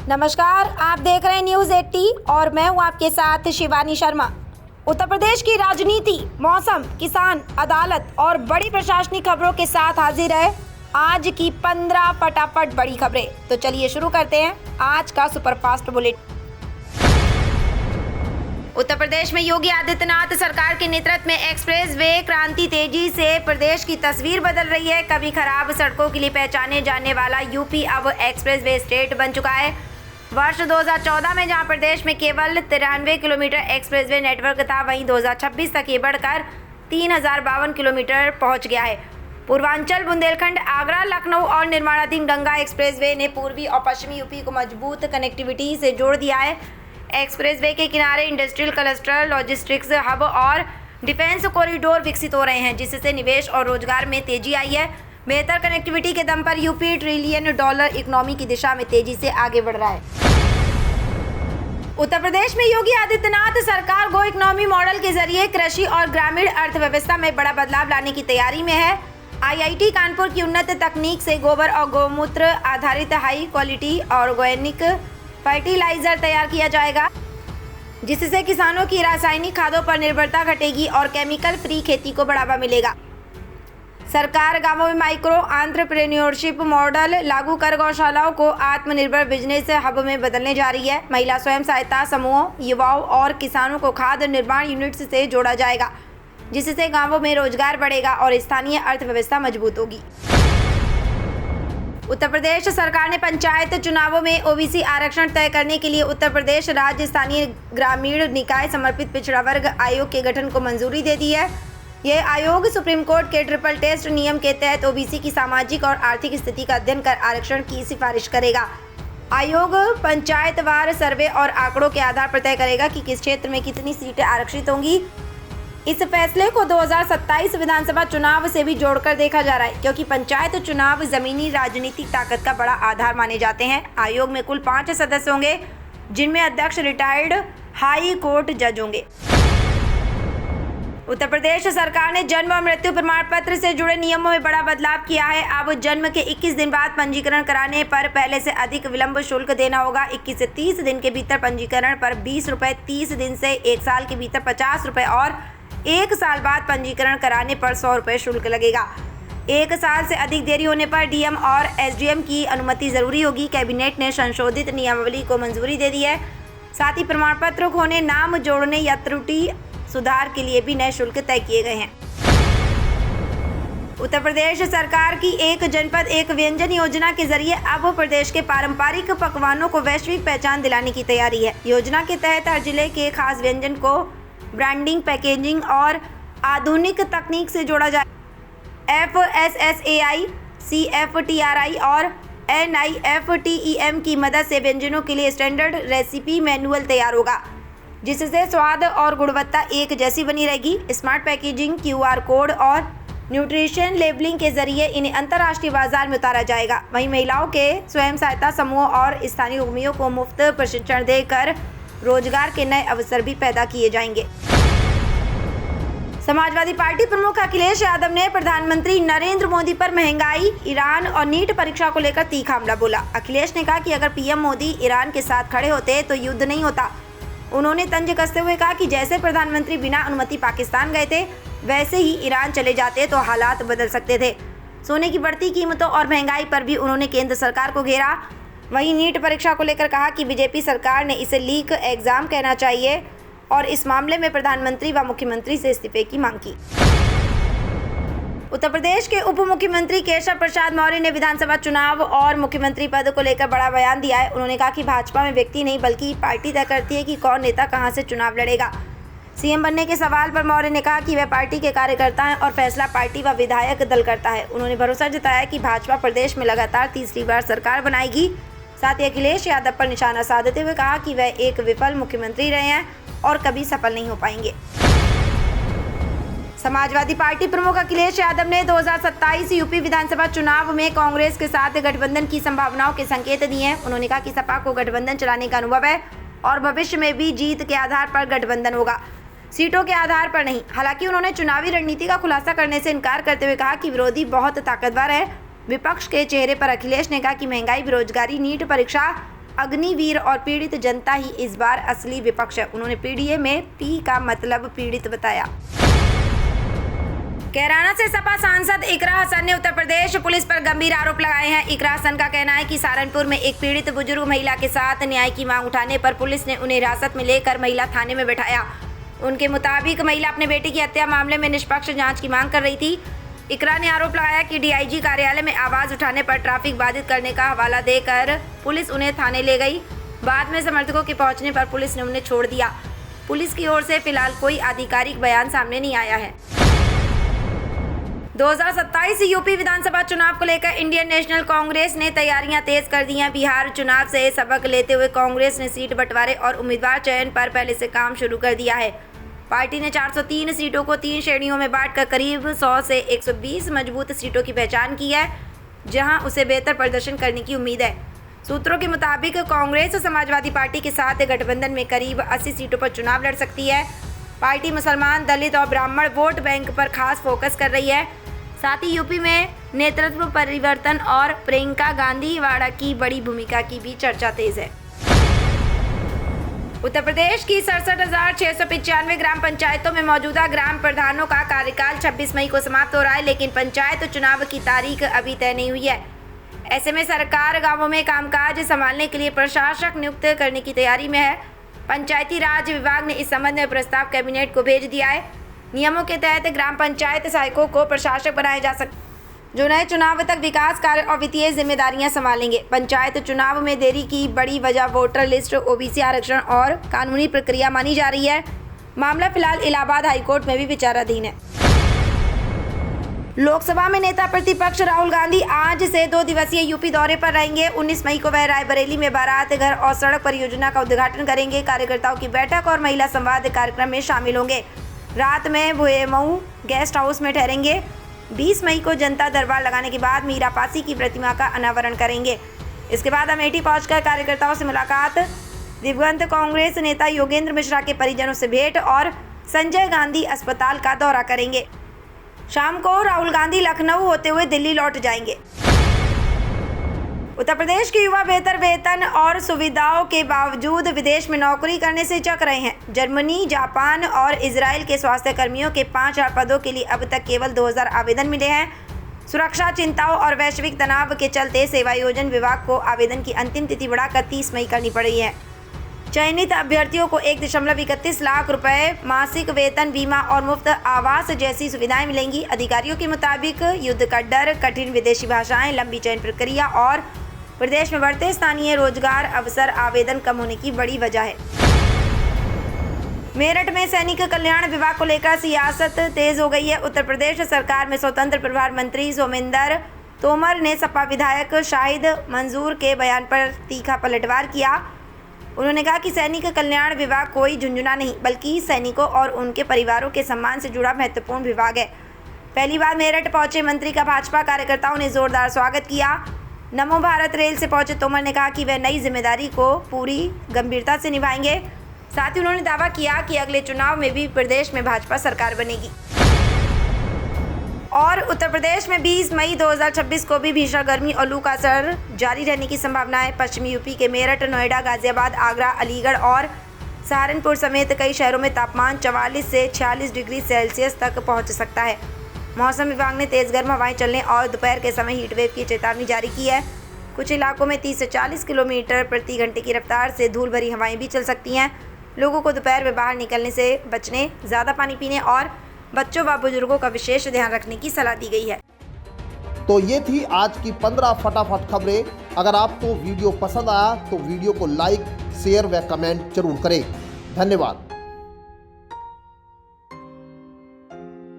नमस्कार, आप देख रहे हैं न्यूज़ 80 और मैं हूं आपके साथ शिवानी शर्मा। उत्तर प्रदेश की राजनीति, मौसम, किसान, अदालत और बड़ी प्रशासनिक खबरों के साथ हाजिर है आज की 15 फटाफट बड़ी खबरें। तो चलिए शुरू करते हैं आज का सुपरफास्ट बुलेटिन। उत्तर प्रदेश में योगी आदित्यनाथ सरकार के नेतृत्व में एक्सप्रेस वे क्रांति तेजी से प्रदेश की तस्वीर बदल रही है। कभी खराब सड़कों के लिए पहचाने जाने वाला यूपी अब एक्सप्रेस वे स्टेट बन चुका है। वर्ष 2014 में जहां प्रदेश में केवल 93 किलोमीटर एक्सप्रेसवे नेटवर्क था, वहीं 2026 तक ये बढ़कर 3052 किलोमीटर पहुंच गया है। पूर्वांचल, बुंदेलखंड, आगरा, लखनऊ और निर्माणाधीन गंगा एक्सप्रेसवे ने पूर्वी और पश्चिमी यूपी को मजबूत कनेक्टिविटी से जोड़ दिया है। एक्सप्रेसवे के किनारे इंडस्ट्रियल क्लस्टर, लॉजिस्टिक्स हब और डिफेंस कॉरिडोर विकसित हो रहे हैं, जिससे निवेश और रोजगार में तेजी आई है। बेहतर कनेक्टिविटी के दम पर यूपी $1 ट्रिलियन इकोनॉमी की दिशा में तेजी से आगे बढ़ रहा है। उत्तर प्रदेश में योगी आदित्यनाथ सरकार गो इकोनॉमी मॉडल के जरिए कृषि और ग्रामीण अर्थव्यवस्था में बड़ा बदलाव लाने की तैयारी में है। IIT कानपुर की उन्नत तकनीक से गोबर और गौमूत्र आधारित हाई क्वालिटी ऑर्गेनिक फर्टिलाइजर तैयार किया जाएगा, जिससे किसानों की रासायनिक खादों पर निर्भरता घटेगी और केमिकल फ्री खेती को बढ़ावा मिलेगा। सरकार गांवों में माइक्रो एंटरप्रेन्योरशिप मॉडल लागू कर गौशालाओं को आत्मनिर्भर बिजनेस हब में बदलने जा रही है। महिला स्वयं सहायता समूहों, युवाओं और किसानों को खाद्य निर्माण यूनिट्स से जोड़ा जाएगा, जिससे गांवों में रोजगार बढ़ेगा और स्थानीय अर्थव्यवस्था मजबूत होगी। उत्तर प्रदेश सरकार ने पंचायत चुनावों में OBC आरक्षण तय करने के लिए उत्तर प्रदेश राज्य स्थानीय ग्रामीण निकाय समर्पित पिछड़ा वर्ग आयोग के गठन को मंजूरी दे दी है। यह आयोग सुप्रीम कोर्ट के ट्रिपल टेस्ट नियम के तहत OBC की सामाजिक और आर्थिक स्थिति का अध्ययन कर आरक्षण की सिफारिश करेगा। आयोग पंचायतवार सर्वे और आंकड़ों के आधार पर तय करेगा कि किस क्षेत्र में कितनी सीटें आरक्षित होंगी। इस फैसले को 2027 विधानसभा चुनाव से भी जोड़कर देखा जा रहा है, क्योंकि पंचायत चुनाव जमीनी राजनीतिक ताकत का बड़ा आधार माने जाते हैं। आयोग में कुल 5 सदस्य होंगे, जिनमें अध्यक्ष रिटायर्ड हाई कोर्ट जज होंगे। उत्तर प्रदेश सरकार ने जन्म और मृत्यु प्रमाण पत्र से जुड़े नियमों में बड़ा बदलाव किया है। अब जन्म के 21 दिन बाद पंजीकरण कराने पर पहले से अधिक विलंब शुल्क देना होगा। 21 से 30 दिन के भीतर पंजीकरण पर 20 रुपये, 30 दिन से 1 साल के भीतर 50 रुपये और 1 साल बाद पंजीकरण कराने पर 100 रुपये शुल्क लगेगा। 1 साल से अधिक देरी होने पर DM और SDM की अनुमति जरूरी होगी। कैबिनेट ने संशोधित नियमावली को मंजूरी दे दी है। साथ ही प्रमाण पत्र खोने, नाम जोड़ने या त्रुटि सुधार के लिए भी नए शुल्क तय किए गए हैं। उत्तर प्रदेश सरकार की एक जनपद एक व्यंजन योजना के जरिए अब प्रदेश के पारंपरिक पकवानों को वैश्विक पहचान दिलाने की तैयारी है। योजना के तहत हर जिले के खास व्यंजन को ब्रांडिंग, पैकेजिंग और आधुनिक तकनीक से जोड़ा जाए। FSSAI, CFTRI और NIFTEM की मदद से व्यंजनों के लिए स्टैंडर्ड रेसिपी मैनुअल तैयार होगा, जिससे स्वाद और गुणवत्ता एक जैसी बनी रहेगी। स्मार्ट पैकेजिंग, QR कोड और न्यूट्रिशन लेबलिंग के जरिए इन्हें अंतर्राष्ट्रीय बाजार में उतारा जाएगा। वहीं महिलाओं के स्वयं सहायता समूह और स्थानीय उद्यमियों को मुफ्त प्रशिक्षण देकर रोजगार के नए अवसर भी पैदा किए जाएंगे। समाजवादी पार्टी प्रमुख अखिलेश यादव ने प्रधानमंत्री नरेंद्र मोदी पर महंगाई, ईरान और नीट परीक्षा को लेकर तीखा हमला बोला। अखिलेश ने कहा कि अगर PM मोदी ईरान के साथ खड़े होते तो युद्ध नहीं होता। उन्होंने तंज कसते हुए कहा कि जैसे प्रधानमंत्री बिना अनुमति पाकिस्तान गए थे, वैसे ही ईरान चले जाते तो हालात बदल सकते थे। सोने की बढ़ती कीमतों और महंगाई पर भी उन्होंने केंद्र सरकार को घेरा। वहीं नीट परीक्षा को लेकर कहा कि बीजेपी सरकार ने इसे लीक एग्जाम कहना चाहिए और इस मामले में प्रधानमंत्री व मुख्यमंत्री से इस्तीफे की मांग की। उत्तर प्रदेश के उप मुख्यमंत्री केशव प्रसाद मौर्य ने विधानसभा चुनाव और मुख्यमंत्री पद को लेकर बड़ा बयान दिया है। उन्होंने कहा कि भाजपा में व्यक्ति नहीं बल्कि पार्टी तय करती है कि कौन नेता कहां से चुनाव लड़ेगा। CM बनने के सवाल पर मौर्य ने कहा कि वह पार्टी के कार्यकर्ता हैं और फैसला पार्टी व विधायक दल करता है। उन्होंने भरोसा जताया कि भाजपा प्रदेश में लगातार तीसरी बार सरकार बनाएगी। साथ ही अखिलेश यादव पर निशाना साधते हुए कहा कि वह एक विफल मुख्यमंत्री रहे हैं और कभी सफल नहीं हो पाएंगे। समाजवादी पार्टी प्रमुख अखिलेश यादव ने 2027 यूपी विधानसभा चुनाव में कांग्रेस के साथ गठबंधन की संभावनाओं के संकेत दिए हैं। उन्होंने कहा कि सपा को गठबंधन चलाने का अनुभव है और भविष्य में भी जीत के आधार पर गठबंधन होगा, सीटों के आधार पर नहीं। हालांकि उन्होंने चुनावी रणनीति का खुलासा करने से इनकार करते हुए कहा कि विरोधी बहुत ताकतवर है। विपक्ष के चेहरे पर अखिलेश ने कहा कि महंगाई, बेरोजगारी, नीट परीक्षा अग्निवीर और पीड़ित जनता ही इस बार असली विपक्ष है। उन्होंने पीडीए में पी का मतलब पीड़ित बताया। कैराना से सपा सांसद इकरा हसन ने उत्तर प्रदेश पुलिस पर गंभीर आरोप लगाए हैं। इकरा हसन का कहना है कि सहारनपुर में एक पीड़ित बुजुर्ग महिला के साथ न्याय की मांग उठाने पर पुलिस ने उन्हें हिरासत में लेकर महिला थाने में बैठाया। उनके मुताबिक महिला अपने बेटे की हत्या मामले में निष्पक्ष जांच की मांग कर रही थी। इकरा ने आरोप लगाया कि डीआईजी कार्यालय में आवाज उठाने पर ट्रैफिक बाधित करने का हवाला देकर पुलिस उन्हें थाने ले गई। बाद में समर्थकों के पहुंचने पर पुलिस ने उन्हें छोड़ दिया। पुलिस की ओर से फिलहाल कोई आधिकारिक बयान सामने नहीं आया है। 2027 यूपी विधानसभा चुनाव को लेकर इंडियन नेशनल कांग्रेस ने तैयारियां तेज कर दी हैं। बिहार चुनाव से सबक लेते हुए कांग्रेस ने सीट बंटवारे और उम्मीदवार चयन पर पहले से काम शुरू कर दिया है। पार्टी ने 403 सीटों को 3 श्रेणियों में बांटकर करीब 100 से 120 मजबूत सीटों की पहचान की है, जहां उसे बेहतर प्रदर्शन करने की उम्मीद है। सूत्रों के मुताबिक कांग्रेस और समाजवादी पार्टी के साथ गठबंधन में करीब 80 सीटों पर चुनाव लड़ सकती है। पार्टी मुसलमान, दलित और ब्राह्मण वोट बैंक पर खास फोकस कर रही है। साथ ही यूपी में नेतृत्व परिवर्तन और प्रियंका गांधी वाड़ा की बड़ी भूमिका की भी चर्चा तेज है। उत्तर प्रदेश की 67,695 ग्राम पंचायतों में मौजूदा ग्राम प्रधानों का कार्यकाल 26 मई को समाप्त हो रहा है, लेकिन पंचायत चुनाव की तारीख अभी तय नहीं हुई है। ऐसे में सरकार गांवों में कामकाज संभालने के लिए प्रशासक नियुक्त करने की तैयारी में है। पंचायती राज विभाग ने इस संबंध में प्रस्ताव कैबिनेट को भेज दिया है। नियमों के तहत ग्राम पंचायत सहायकों को प्रशासक बनाए जा सकते, जो नए चुनाव तक विकास कार्य और वित्तीय जिम्मेदारियां संभालेंगे। पंचायत चुनाव में देरी की बड़ी वजह वोटर लिस्ट, ओबीसी आरक्षण और कानूनी प्रक्रिया मानी जा रही है। मामला फिलहाल इलाहाबाद हाईकोर्ट में भी विचाराधीन है। लोकसभा में नेता प्रतिपक्ष राहुल गांधी आज से 2 दिवसीय यूपी दौरे पर रहेंगे। 19 मई को वह रायबरेली में बारात घर और सड़क परियोजना का उद्घाटन करेंगे। कार्यकर्ताओं की बैठक और महिला संवाद कार्यक्रम में शामिल होंगे। रात में भुएमऊ गेस्ट हाउस में ठहरेंगे। 20 मई को जनता दरबार लगाने के बाद मीरा पासी की प्रतिमा का अनावरण करेंगे। इसके बाद अमेठी पहुंचकर कार्यकर्ताओं से मुलाकात, दिवंगत कांग्रेस नेता योगेंद्र मिश्रा के परिजनों से भेंट और संजय गांधी अस्पताल का दौरा करेंगे। शाम को राहुल गांधी लखनऊ होते हुए दिल्ली लौट जाएंगे। उत्तर प्रदेश के युवा बेहतर वेतन और सुविधाओं के बावजूद विदेश में नौकरी करने से चक रहे हैं। जर्मनी, जापान और इजराइल के स्वास्थ्य कर्मियों के 5,000 पदों के लिए अब तक केवल 2,000 आवेदन मिले हैं। सुरक्षा चिंताओं और वैश्विक तनाव के चलते सेवायोजन विभाग को आवेदन की अंतिम तिथि बढ़ाकर 30 मई करनी पड़ रही है। चयनित अभ्यर्थियों को 1.31 लाख रुपए मासिक वेतन, बीमा और मुफ्त आवास जैसी सुविधाएं मिलेंगी। अधिकारियों के मुताबिक युद्ध का डर, कठिन विदेशी भाषाएं, लंबी चयन प्रक्रिया और प्रदेश में बढ़ते स्थानीय रोजगार अवसर आवेदन कम होने की बड़ी वजह है। मेरठ में सैनिक कल्याण विभाग को लेकर सियासत तेज हो गई है। उत्तर प्रदेश सरकार में स्वतंत्र प्रभार मंत्री सोमेंद्र तोमर ने सपा विधायक शाहिद मंजूर के बयान पर तीखा पलटवार किया। उन्होंने कहा कि सैनिक कल्याण विभाग कोई झुंझुना नहीं, बल्कि सैनिकों और उनके परिवारों के सम्मान से जुड़ा महत्वपूर्ण विभाग है। पहली बार मेरठ पहुंचे मंत्री का भाजपा कार्यकर्ताओं ने जोरदार स्वागत किया। नमो भारत रेल से पहुंचे तोमर ने कहा कि वे नई जिम्मेदारी को पूरी गंभीरता से निभाएंगे। साथ ही उन्होंने दावा किया कि अगले चुनाव में भी प्रदेश में भाजपा सरकार बनेगी। और उत्तर प्रदेश में 20 मई 2026 को भी भीषण गर्मी और लू का असर जारी रहने की संभावना है। पश्चिमी यूपी के मेरठ, नोएडा, गाजियाबाद, आगरा, अलीगढ़ और सहारनपुर समेत कई शहरों में तापमान 44 से 46 डिग्री सेल्सियस तक पहुंच सकता है। मौसम विभाग ने तेज गर्म हवाएं चलने और दोपहर के समय हीटवेव की चेतावनी जारी की है। कुछ इलाकों में 30 से 40 किलोमीटर प्रति घंटे की रफ्तार से धूल भरी हवाएं भी चल सकती हैं। लोगों को दोपहर में बाहर निकलने से बचने, ज़्यादा पानी पीने और बच्चों व बुजुर्गों का विशेष ध्यान रखने की सलाह दी गई है। तो ये थी आज की 15 फटाफट खबरें। अगर आपको वीडियो पसंद आया तो वीडियो को लाइक, शेयर व कमेंट जरूर करें। धन्यवाद।